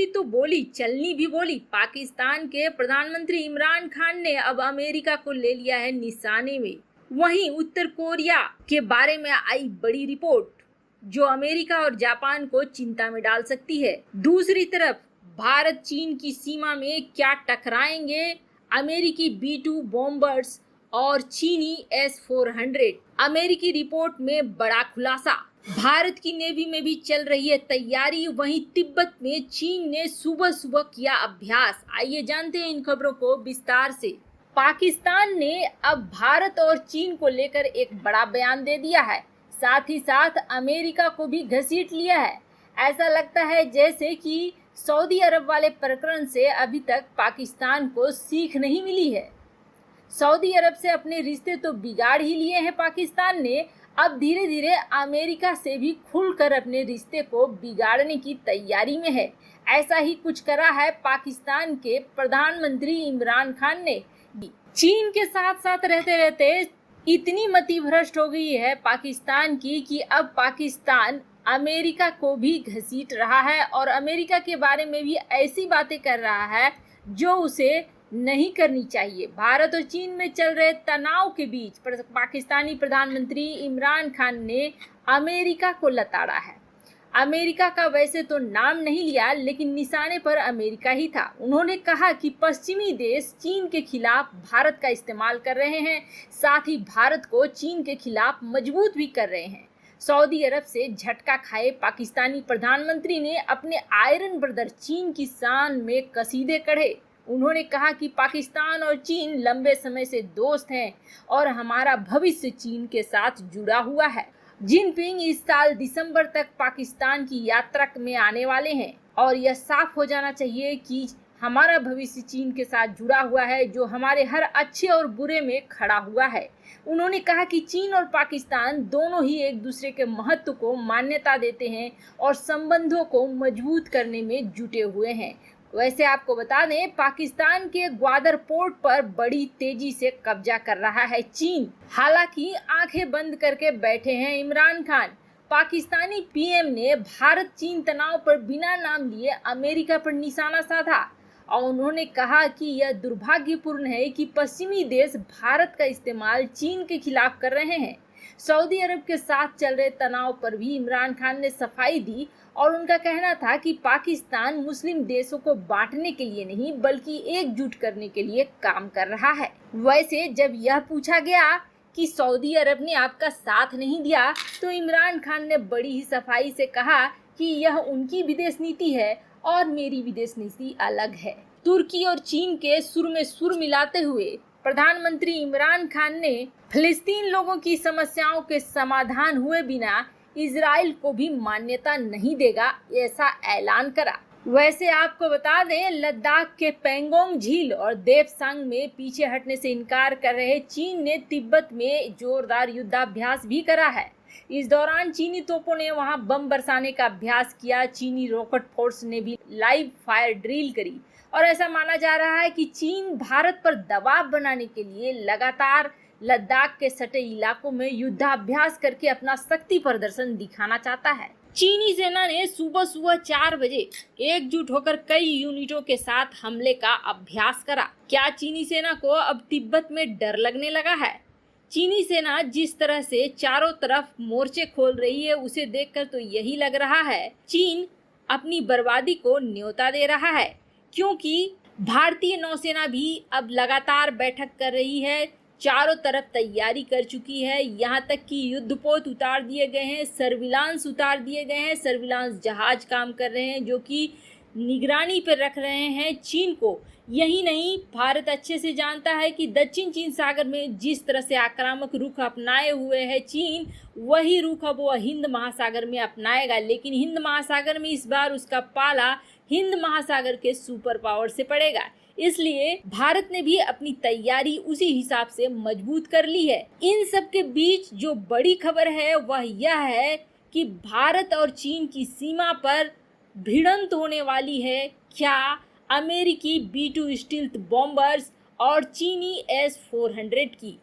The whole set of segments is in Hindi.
बोली तो बोली, चलनी भी बोली। पाकिस्तान के प्रधानमंत्री इमरान खान ने अब अमेरिका को ले लिया है निशाने में। वहीं उत्तर कोरिया के बारे में आई बड़ी रिपोर्ट जो अमेरिका और जापान को चिंता में डाल सकती है। दूसरी तरफ भारत चीन की सीमा में क्या टकराएंगे अमेरिकी B-2 बॉम्बर्स और चीनी S-400। अमेरिकी रिपोर्ट में बड़ा खुलासा। भारत की नेवी में भी चल रही है तैयारी। वहीं तिब्बत में चीन ने सुबह सुबह किया अभ्यास। आइए जानते हैं इन खबरों को विस्तार से। पाकिस्तान ने अब भारत और चीन को लेकर एक बड़ा बयान दे दिया है, साथ ही साथ अमेरिका को भी घसीट लिया है। ऐसा लगता है जैसे कि सऊदी अरब वाले प्रकरण से अभी तक पाकिस्तान को सीख नहीं मिली है। सऊदी अरब से अपने रिश्ते तो बिगाड़ ही लिए हैं पाकिस्तान ने, अब धीरे धीरे अमेरिका से भी खुलकर अपने रिश्ते को बिगाड़ने की तैयारी में है। ऐसा ही कुछ करा है पाकिस्तान के प्रधानमंत्री इमरान खान ने। चीन के साथ साथ रहते रहते इतनी मति भ्रष्ट हो गई है पाकिस्तान की कि अब पाकिस्तान अमेरिका को भी घसीट रहा है और अमेरिका के बारे में भी ऐसी बातें कर रहा है जो उसे नहीं करनी चाहिए। भारत और चीन में चल रहे तनाव के बीच पाकिस्तानी प्रधानमंत्री इमरान खान ने अमेरिका को लताड़ा है। अमेरिका का वैसे तो नाम नहीं लिया, लेकिन निशाने पर अमेरिका ही था। उन्होंने कहा कि पश्चिमी देश चीन के खिलाफ भारत का इस्तेमाल कर रहे हैं, साथ ही भारत को चीन के खिलाफ मजबूत भी कर रहे हैं। सऊदी अरब से झटका खाए पाकिस्तानी प्रधानमंत्री ने अपने आयरन ब्रदर चीन की शान में कसीदे कढ़े। उन्होंने कहा कि पाकिस्तान और चीन लंबे समय से दोस्त हैं और हमारा भविष्य चीन के साथ जुड़ा हुआ है। जिनपिंग इस साल दिसंबर तक पाकिस्तान की यात्रा में आने वाले हैं और यह साफ हो जाना चाहिए कि हमारा भविष्य चीन के साथ जुड़ा हुआ है, जो हमारे हर अच्छे और बुरे में खड़ा हुआ है। उन्होंने कहा कि चीन और पाकिस्तान दोनों ही एक दूसरे के महत्व को मान्यता देते हैं और संबंधों को मजबूत करने में जुटे हुए हैं। वैसे आपको बता दें, पाकिस्तान के ग्वादर पोर्ट पर बड़ी तेजी से कब्जा कर रहा है चीन। हालांकि आंखें बंद करके बैठे हैं इमरान खान। पाकिस्तानी पीएम ने भारत चीन तनाव पर बिना नाम लिए अमेरिका पर निशाना साधा और उन्होंने कहा कि यह दुर्भाग्यपूर्ण है कि पश्चिमी देश भारत का इस्तेमाल चीन के खिलाफ कर रहे हैं। सऊदी अरब के साथ चल रहे तनाव पर भी इमरान खान ने सफाई दी और उनका कहना था कि पाकिस्तान मुस्लिम देशों को बांटने के लिए नहीं बल्कि एकजुट करने के लिए काम कर रहा है। वैसे जब यह पूछा गया कि सऊदी अरब ने आपका साथ नहीं दिया, तो इमरान खान ने बड़ी ही सफाई से कहा कि यह उनकी विदेश नीति है और मेरी विदेश नीति अलग है। तुर्की और चीन के सुर में सुर मिलाते हुए प्रधानमंत्री इमरान खान ने फिलिस्तीन लोगों की समस्याओं के समाधान हुए बिना इजराइल को भी मान्यता नहीं देगा, ऐसा ऐलान करा। वैसे आपको बता दें, लद्दाख के पेंगोंग झील और देपसांग में पीछे हटने से इनकार कर रहे चीन ने तिब्बत में जोरदार युद्धाभ्यास भी करा है। इस दौरान चीनी तोपों ने वहां बम बरसाने का अभ्यास किया। चीनी रॉकेट फोर्स ने भी लाइव फायर ड्रिल करी और ऐसा माना जा रहा है कि चीन भारत पर दबाव बनाने के लिए लगातार लद्दाख के सटे इलाकों में युद्धाभ्यास करके अपना शक्ति प्रदर्शन दिखाना चाहता है। चीनी सेना ने सुबह सुबह 4 बजे एकजुट होकर कई यूनिटों के साथ हमले का अभ्यास करा। क्या चीनी सेना को अब तिब्बत में डर लगने लगा है? चीनी सेना जिस तरह से चारों तरफ मोर्चे खोल रही है, उसे देखकर तो यही लग रहा है चीन अपनी बर्बादी को न्योता दे रहा है, क्योंकि भारतीय नौसेना भी अब लगातार बैठक कर रही है, चारों तरफ तैयारी कर चुकी है। यहाँ तक कि युद्धपोत उतार दिए गए हैं, सर्विलांस उतार दिए गए हैं, सर्विलांस जहाज काम कर रहे हैं जो कि निगरानी पर रख रहे हैं चीन को। यही नहीं, भारत अच्छे से जानता है कि दक्षिण चीन सागर में जिस तरह से आक्रामक रुख अपनाए हुए है चीन, वही रुख अब वो हिंद महासागर में अपनाएगा। लेकिन हिंद महासागर में इस बार उसका पाला हिंद महासागर के सुपर पावर से पड़ेगा। इसलिए भारत ने भी अपनी तैयारी उसी हिसाब से मजबूत कर ली है। इन सब के बीच जो बड़ी खबर है वह यह है कि भारत और चीन की सीमा पर भिड़ंत होने वाली है। क्या अमेरिकी B-2 स्टील्थ बॉम्बर्स और चीनी S-400 की।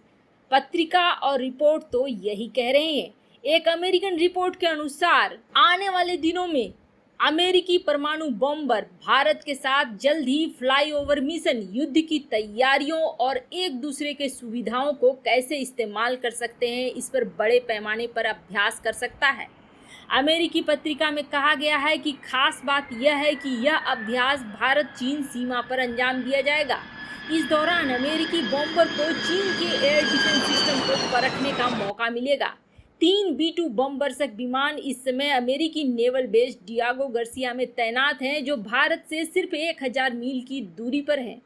पत्रिका और रिपोर्ट तो यही कह रहे हैं। एक अमेरिकन रिपोर्ट के अनुसार आने वाले दिनों में अमेरिकी परमाणु बॉम्बर भारत के साथ जल्द ही फ्लाईओवर मिशन, युद्ध की तैयारियों और एक दूसरे के सुविधाओं को कैसे इस्तेमाल कर सकते हैं, इस पर बड़े पैमाने पर अभ्यास कर सकता है। अमेरिकी पत्रिका में कहा गया है कि खास बात यह है कि यह अभ्यास भारत चीन सीमा पर अंजाम दिया जाएगा। इस दौरान अमेरिकी बॉम्बर को चीन के एयर डिफेंस सिस्टम को परखने का मौका मिलेगा। 3 B-2 बमबरसक विमान इस समय अमेरिकी नेवल बेस डियागो गार्सिया में तैनात हैं, जो भारत से सिर्फ 1000 मील की दूरी पर है।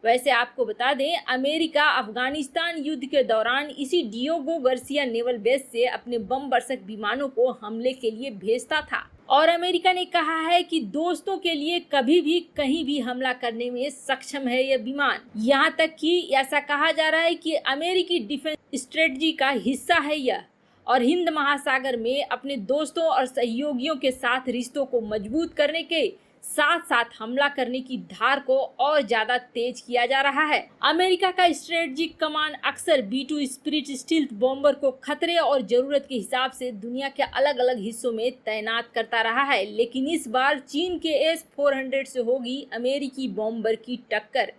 वैसे आपको बता दें, अमेरिका अफगानिस्तान युद्ध के दौरान इसी डियागो गार्सिया नेवल बेस से अपने बमबरसक विमानों को हमले के लिए भेजता था और अमेरिका ने कहा है कि दोस्तों के लिए कभी भी कहीं भी हमला करने में सक्षम है यह विमान। यहाँ तक कि ऐसा कहा जा रहा है कि अमेरिकी डिफेंस स्ट्रेटजी का हिस्सा है यह, और हिंद महासागर में अपने दोस्तों और सहयोगियों के साथ रिश्तों को मजबूत करने के साथ साथ हमला करने की धार को और ज्यादा तेज किया जा रहा है। अमेरिका का स्ट्रेटजिक कमांड अक्सर B-2 स्पिरिट स्टील्थ बॉम्बर को खतरे और जरूरत के हिसाब से दुनिया के अलग अलग हिस्सों में तैनात करता रहा है, लेकिन इस बार चीन के S-400 से होगी अमेरिकी बॉम्बर की टक्कर।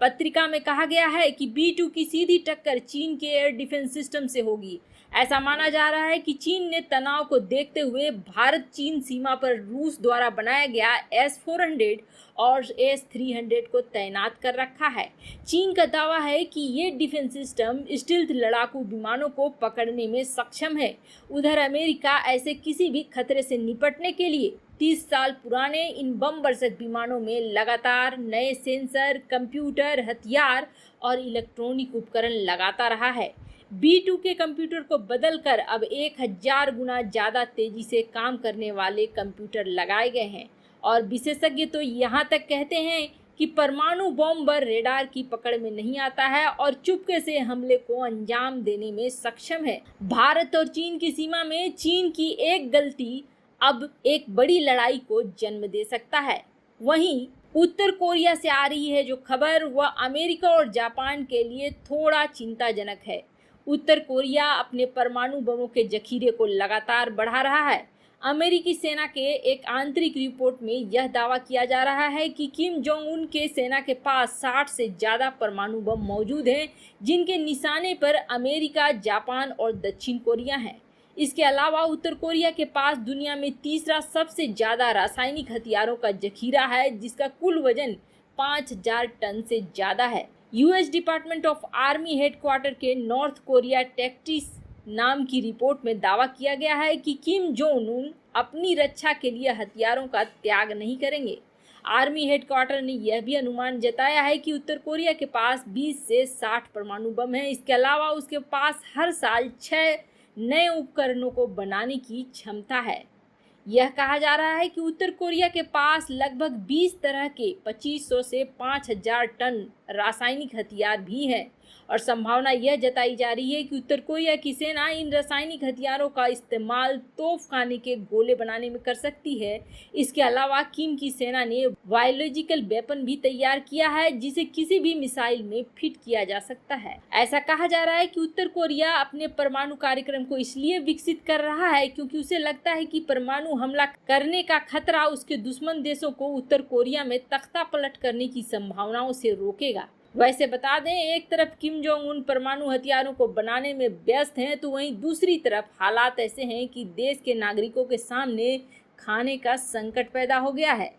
पत्रिका में कहा गया है कि B-2 की सीधी टक्कर चीन के एयर डिफेंस सिस्टम से होगी। ऐसा माना जा रहा है कि चीन ने तनाव को देखते हुए भारत चीन सीमा पर रूस द्वारा बनाया गया S-400 और S-300 को तैनात कर रखा है। चीन का दावा है कि ये डिफेंस सिस्टम स्टील्थ लड़ाकू विमानों को पकड़ने में सक्षम है। उधर अमेरिका ऐसे किसी भी खतरे से निपटने के लिए 30 साल पुराने इन बमबरसक विमानों में लगातार नए सेंसर, कंप्यूटर, हथियार और इलेक्ट्रॉनिक उपकरण लगाता रहा है। B-2 के कंप्यूटर को बदलकर अब 1000 गुना ज़्यादा तेजी से काम करने वाले कंप्यूटर लगाए गए हैं और विशेषज्ञ तो यहाँ तक कहते हैं कि परमाणु बॉम्बर रेडार की पकड़ में नहीं आता है और चुपके से हमले को अंजाम देने में सक्षम है। भारत और चीन की सीमा में चीन की एक गलती अब एक बड़ी लड़ाई को जन्म दे सकता है। वहीं उत्तर कोरिया से आ रही है जो खबर, वह अमेरिका और जापान के लिए थोड़ा चिंताजनक है। उत्तर कोरिया अपने परमाणु बमों के जखीरे को लगातार बढ़ा रहा है। अमेरिकी सेना के एक आंतरिक रिपोर्ट में यह दावा किया जा रहा है कि किम जोंग उन के सेना के पास 60 से ज़्यादा परमाणु बम मौजूद हैं, जिनके निशाने पर अमेरिका, जापान और दक्षिण कोरिया हैं। इसके अलावा उत्तर कोरिया के पास दुनिया में तीसरा सबसे ज़्यादा रासायनिक हथियारों का जखीरा है, जिसका कुल वजन 5000 टन से ज़्यादा है। US department of army headquarter के नॉर्थ कोरिया टैक्टिक्स नाम की रिपोर्ट में दावा किया गया है कि किम जोंग उन अपनी रक्षा के लिए हथियारों का त्याग नहीं करेंगे। आर्मी हेडक्वार्टर ने यह भी अनुमान जताया है कि उत्तर कोरिया के पास 20 से 60 परमाणु बम हैं। इसके अलावा उसके पास हर साल 6 नए उपकरणों को बनाने की क्षमता है। यह कहा जा रहा है कि उत्तर कोरिया के पास लगभग 20 तरह के 2500 से 5000 टन रासायनिक हथियार भी हैं और संभावना यह जताई जा रही है कि उत्तर कोरिया की सेना इन रासायनिक हथियारों का इस्तेमाल तोपखाने के गोले बनाने में कर सकती है। इसके अलावा किम की सेना ने बायोलॉजिकल वेपन भी तैयार किया है, जिसे किसी भी मिसाइल में फिट किया जा सकता है। ऐसा कहा जा रहा है कि उत्तर कोरिया अपने परमाणु कार्यक्रम को इसलिए विकसित कर रहा है क्योंकि उसे लगता है कि परमाणु हमला करने का खतरा उसके दुश्मन देशों को उत्तर कोरिया में तख्ता पलट करने की संभावनाओं से रोकेगा। वैसे बता दें, एक तरफ किम जोंग उन परमाणु हथियारों को बनाने में व्यस्त हैं, तो वहीं दूसरी तरफ हालात ऐसे हैं कि देश के नागरिकों के सामने खाने का संकट पैदा हो गया है।